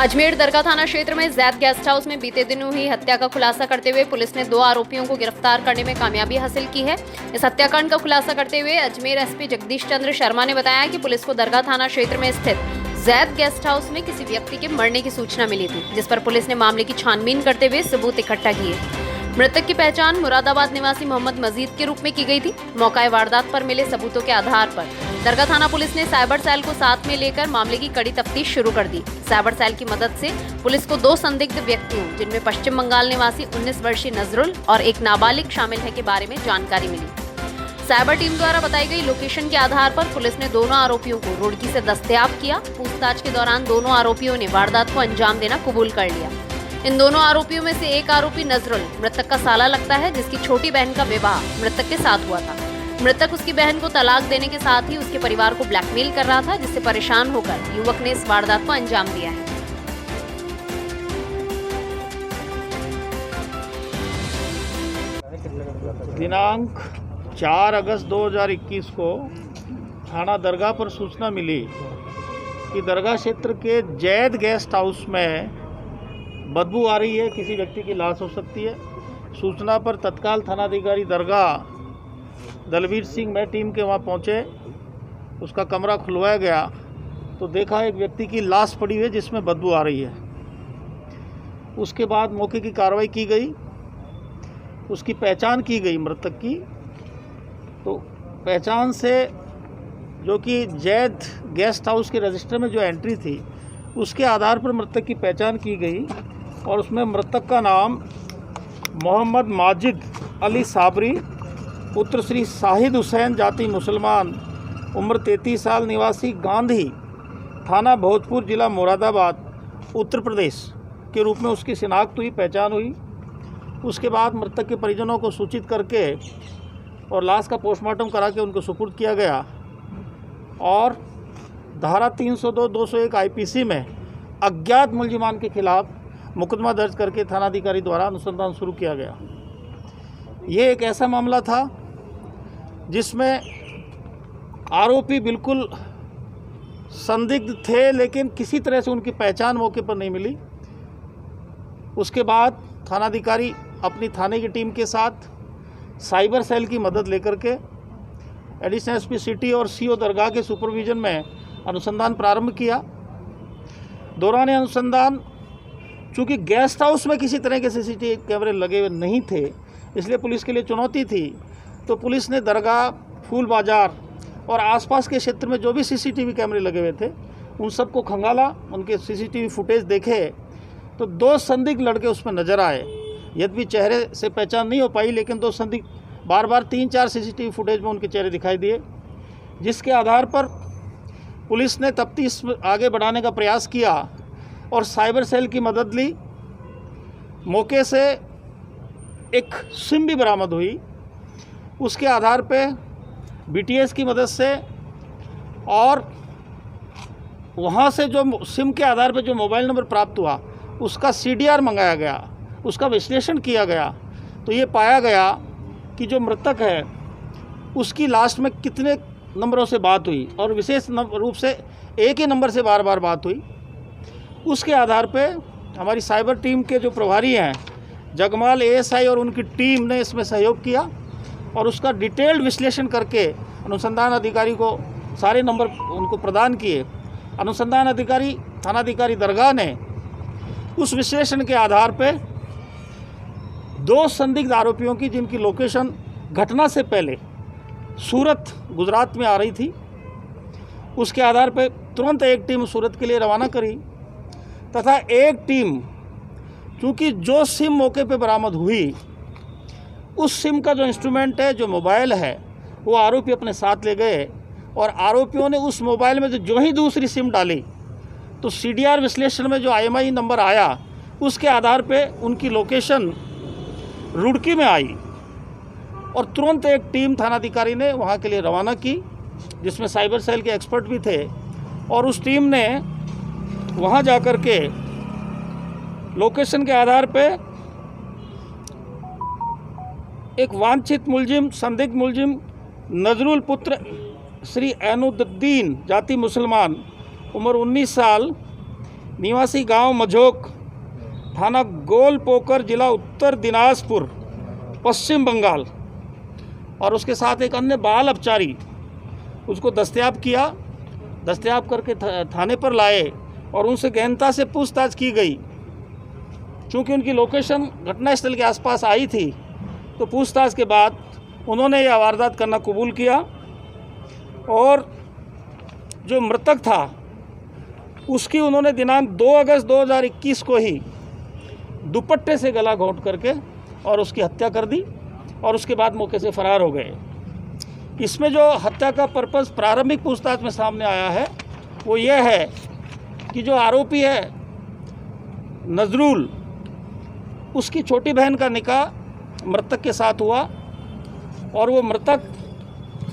अजमेर दरगाह थाना क्षेत्र में जैद गेस्ट हाउस में बीते दिन हुई हत्या का खुलासा करते हुए पुलिस ने 2 आरोपियों को गिरफ्तार करने में कामयाबी हासिल की है। इस हत्याकांड का खुलासा करते हुए अजमेर एसपी जगदीश चंद्र शर्मा ने बताया कि पुलिस को दरगाह थाना क्षेत्र में स्थित जैद गेस्ट हाउस में किसी व्यक्ति के मरने की सूचना मिली थी, जिस पर पुलिस ने मामले की छानबीन करते हुए सबूत इकट्ठा किए। मृतक की पहचान मुरादाबाद निवासी मोहम्मद मजीद के रूप में की गई थी। मौका वारदात पर मिले सबूतों के आधार पर दरगाह थाना पुलिस ने साइबर सेल को साथ में लेकर मामले की कड़ी तफ्तीश शुरू कर दी। साइबर सेल की मदद से पुलिस को 2 संदिग्ध व्यक्तियों, जिनमें पश्चिम बंगाल निवासी 19 वर्षीय नजरुल और एक नाबालिग शामिल है, के बारे में जानकारी मिली। साइबर टीम द्वारा बताई गई लोकेशन के आधार पर पुलिस ने दोनों आरोपियों को रुड़की से दस्तयाब किया। पूछताछ के दौरान दोनों आरोपियों ने वारदात को अंजाम देना कबूल कर लिया। इन दोनों आरोपियों में से एक आरोपी नजरुल मृतक का साला लगता है, जिसकी छोटी बहन का विवाह मृतक के साथ हुआ था। मृतक उसकी बहन को तलाक देने के साथ ही उसके परिवार को ब्लैकमेल कर रहा था, जिससे परेशान होकर युवक ने इस वारदात को अंजाम दिया है। दिनांक 4 अगस्त 2021 को थाना दरगाह पर सूचना मिली कि दरगाह क्षेत्र के जैद गेस्ट हाउस में बदबू आ रही है, किसी व्यक्ति की लाश हो सकती है। सूचना पर तत्काल थानाधिकारी दरगाह दलवीर सिंह में टीम के वहाँ पहुँचे। उसका कमरा खुलवाया गया तो देखा एक व्यक्ति की लाश पड़ी हुई है जिसमें बदबू आ रही है। उसके बाद मौके की कार्रवाई की गई, उसकी पहचान की गई मृतक की। तो पहचान से जो कि जैद गेस्ट हाउस के रजिस्टर में जो एंट्री थी उसके आधार पर मृतक की पहचान की गई और उसमें मृतक का नाम मोहम्मद माजिद अली साबरी, पुत्र श्री शाहिद हुसैन, जाति मुसलमान, उम्र 33 साल, निवासी गांधी, थाना भोजपुर, जिला मुरादाबाद, उत्तर प्रदेश के रूप में उसकी शिनाख्त हुई, पहचान हुई। उसके बाद मृतक के परिजनों को सूचित करके और लाश का पोस्टमार्टम करा के उनको सुपुर्द किया गया और धारा 302, 201 आईपीसी में अज्ञात मुलजिमान के खिलाफ मुकदमा दर्ज करके थानाधिकारी द्वारा अनुसंधान शुरू किया गया। ये एक ऐसा मामला था जिसमें आरोपी बिल्कुल संदिग्ध थे, लेकिन किसी तरह से उनकी पहचान मौके पर नहीं मिली। उसके बाद थानाधिकारी अपनी थाने की टीम के साथ साइबर सेल की मदद लेकर के एडिशनल एसपी सिटी और सीओ दरगाह के सुपरविजन में अनुसंधान प्रारंभ किया। दौरान अनुसंधान चूँकि गेस्ट हाउस में किसी तरह के सीसीटीवी कैमरे लगे हुए नहीं थे, इसलिए पुलिस के लिए चुनौती थी। तो पुलिस ने दरगाह, फूल बाज़ार और आसपास के क्षेत्र में जो भी सीसीटीवी कैमरे लगे हुए थे उन सबको खंगाला, उनके सीसीटीवी फुटेज देखे तो 2 संदिग्ध लड़के उसमें नज़र आए। यद्यपि चेहरे से पहचान नहीं हो पाई, लेकिन 2 संदिग्ध बार बार 3-4 सीसीटीवी फुटेज में उनके चेहरे दिखाई दिए, जिसके आधार पर पुलिस ने तफ्तीश आगे बढ़ाने का प्रयास किया और साइबर सेल की मदद ली। मौके से एक सिम भी बरामद हुई। उसके आधार पे बीटीएस की मदद से और वहाँ से जो सिम के आधार पे जो मोबाइल नंबर प्राप्त हुआ उसका सीडीआर मंगाया गया, उसका विश्लेषण किया गया। तो ये पाया गया कि जो मृतक है उसकी लास्ट में कितने नंबरों से बात हुई और विशेष रूप से एक ही नंबर से बार बार बात हुई। उसके आधार पे हमारी साइबर टीम के जो प्रभारी हैं जगमाल एएसआई और उनकी टीम ने इसमें सहयोग किया और उसका डिटेल्ड विश्लेषण करके अनुसंधान अधिकारी को सारे नंबर उनको प्रदान किए। अनुसंधान अधिकारी थानाधिकारी दरगाह ने उस विश्लेषण के आधार पे 2 संदिग्ध आरोपियों की, जिनकी लोकेशन घटना से पहले सूरत, गुजरात में आ रही थी, उसके आधार पे तुरंत एक टीम सूरत के लिए रवाना करी तथा एक टीम, चूँकि जो सिम मौके पे बरामद हुई उस सिम का जो इंस्ट्रूमेंट है, जो मोबाइल है, वो आरोपी अपने साथ ले गए और आरोपियों ने उस मोबाइल में जो ही दूसरी सिम डाली तो सीडीआर विश्लेषण में जो आईएमआई नंबर आया उसके आधार पे उनकी लोकेशन रुड़की में आई और तुरंत एक टीम थानाधिकारी ने वहाँ के लिए रवाना की, जिसमें साइबर सेल के एक्सपर्ट भी थे। और उस टीम ने वहाँ जाकर के लोकेशन के आधार पे एक वांछित मुलजिम, संदिग्ध मुलजिम नजरुल, पुत्र श्री ऐनुद्दीन, जाति मुसलमान, उम्र 19 साल, निवासी गांव मझोक, थाना गोलपोकर, जिला उत्तर दिनाजपुर, पश्चिम बंगाल, और उसके साथ एक अन्य बाल अपचारी, उसको दस्तयाब किया। दस्तयाब करके थाने पर लाए और उनसे गहनता से पूछताछ की गई। चूँकि उनकी लोकेशन घटनास्थल के आसपास आई थी, तो पूछताछ के बाद उन्होंने यह वारदात करना कबूल किया। और जो मृतक था उसकी उन्होंने दिनांक 2 अगस्त 2021 को ही दुपट्टे से गला घोंट करके और उसकी हत्या कर दी और उसके बाद मौके से फरार हो गए। इसमें जो हत्या का पर्पस प्रारंभिक पूछताछ में सामने आया है वो ये है कि जो आरोपी है नजरुल, उसकी छोटी बहन का निकाह मृतक के साथ हुआ और वो मृतक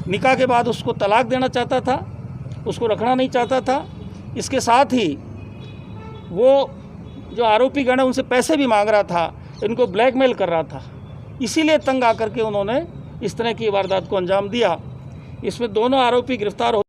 निकाह के बाद उसको तलाक देना चाहता था, उसको रखना नहीं चाहता था। इसके साथ ही वो जो आरोपी गण है उनसे पैसे भी मांग रहा था, इनको ब्लैकमेल कर रहा था। इसीलिए तंग आकर के उन्होंने इस तरह की वारदात को अंजाम दिया। इसमें दोनों आरोपी गिरफ्तार हो